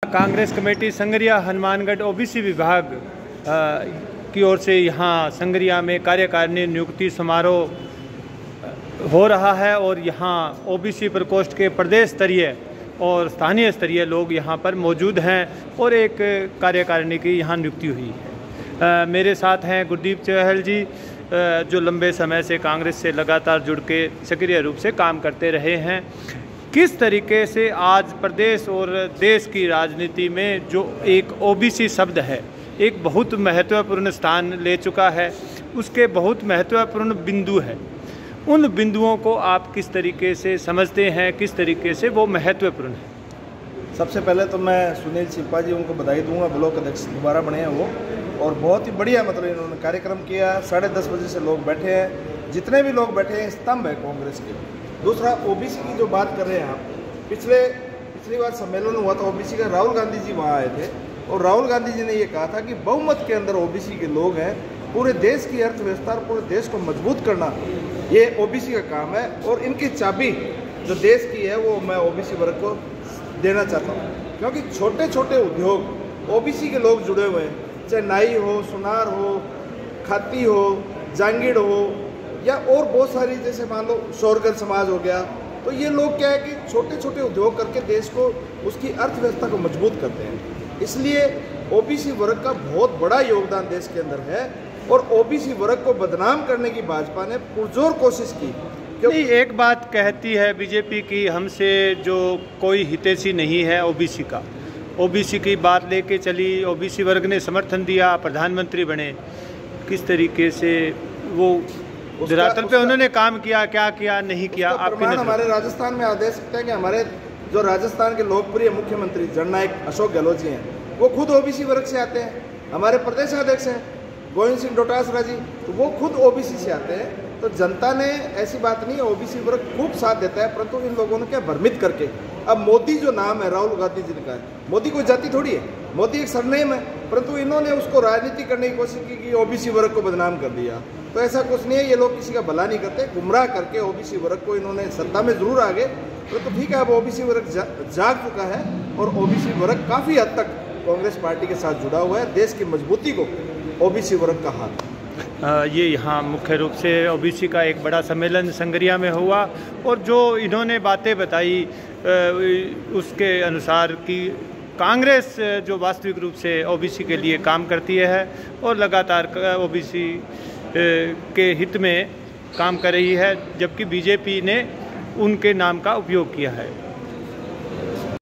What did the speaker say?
Congress committee Sangaria Hanumangarh OBC विभाग की ओर से यहाँ संगरिया में कार्यकारिणी नियुक्ति समारोह हो रहा है और यहाँ ओबीसी प्रकोष्ठ के प्रदेश स्तरीय और स्थानीय स्तरीय लोग यहाँ पर मौजूद हैं और एक कार्यकारिणी की यहाँ नियुक्ति हुई है। मेरे साथ हैं गुरदीप चहल जी, जो लंबे समय से कांग्रेस से लगातार जुड़ के सक्रिय रूप से काम करते रहे हैं। किस तरीके से आज प्रदेश और देश की राजनीति में जो एक ओबीसी शब्द है एक बहुत महत्वपूर्ण स्थान ले चुका है, उसके बहुत महत्वपूर्ण बिंदु है, उन बिंदुओं को आप किस तरीके से समझते हैं, किस तरीके से वो महत्वपूर्ण है? सबसे पहले तो मैं सुनील शिल्पा जी उनको बधाई दूंगा, ब्लॉक अध्यक्ष दोबारा बने हैं वो, और बहुत ही बढ़िया मतलब इन्होंने कार्यक्रम किया। 10:30 बजे से लोग बैठे हैं, जितने भी लोग बैठे हैं स्तंभ है कांग्रेस के। दूसरा, ओबीसी की जो बात कर रहे हैं आप, पिछली बार सम्मेलन हुआ था ओबीसी का, राहुल गांधी जी वहाँ आए थे और राहुल गांधी जी ने ये कहा था कि बहुमत के अंदर ओबीसी के लोग हैं, पूरे देश की अर्थव्यवस्था और पूरे देश को मजबूत करना ये ओबीसी का काम है और इनकी चाबी जो देश की है वो मैं ओबीसी वर्ग को देना चाहता हूँ, क्योंकि छोटे छोटे उद्योग ओबीसी के लोग जुड़े हुए हैं, चाहे नाई हो, सुनार हो, खाती हो, जांगीड़ हो या और बहुत सारी, जैसे मान लो शौरगढ़ समाज हो गया। तो ये लोग क्या है कि छोटे छोटे उद्योग करके देश को, उसकी अर्थव्यवस्था को मजबूत करते हैं। इसलिए ओबीसी वर्ग का बहुत बड़ा योगदान देश के अंदर है और ओबीसी वर्ग को बदनाम करने की भाजपा ने पुरजोर कोशिश की। क्योंकि एक बात कहती है बीजेपी की, हमसे जो कोई हितैषी नहीं है ओबीसी का, ओबीसी की बात लेके चली, ओबीसी वर्ग ने समर्थन दिया, प्रधानमंत्री बने। किस तरीके से वो धरातल पे उन्होंने काम किया, क्या किया, नहीं किया? आपके हमारे राजस्थान में आप देख सकते हैं कि हमारे जो राजस्थान के लोकप्रिय मुख्यमंत्री जननायक अशोक गहलोत जी हैं, वो खुद ओबीसी वर्ग से आते हैं। हमारे प्रदेश अध्यक्ष हैं गोविंद सिंह डोटासरा जी, तो वो खुद ओबीसी से आते हैं। तो जनता ने, ऐसी बात नहीं है, ओबीसी वर्ग खूब साथ देता है, परंतु इन लोगों ने क्या भ्रमित करके, अब मोदी जो नाम है राहुल गांधी जी का है, मोदी कोई जाति थोड़ी है, मोदी एक सरनेम है, परंतु इन्होंने उसको राजनीति करने की कोशिश की कि ओबीसी वर्ग को बदनाम कर दिया। तो ऐसा कुछ नहीं है, ये लोग किसी का भला नहीं करते, गुमराह करके ओबीसी वर्ग को इन्होंने, सत्ता में जरूर आ गए, तो ठीक है, अब ओबीसी वर्ग जाग चुका है और ओबीसी वर्ग काफ़ी हद तक कांग्रेस पार्टी के साथ जुड़ा हुआ है। देश की मजबूती को ओबीसी वर्ग का हाथ। ये यहाँ मुख्य रूप से ओबीसी का एक बड़ा सम्मेलन संगरिया में हुआ और जो इन्होंने बातें बताई उसके अनुसार कि कांग्रेस जो वास्तविक रूप से ओबीसी के लिए काम करती है और लगातार ओबीसी के हित में काम कर रही है, जबकि बीजेपी ने उनके नाम का उपयोग किया है।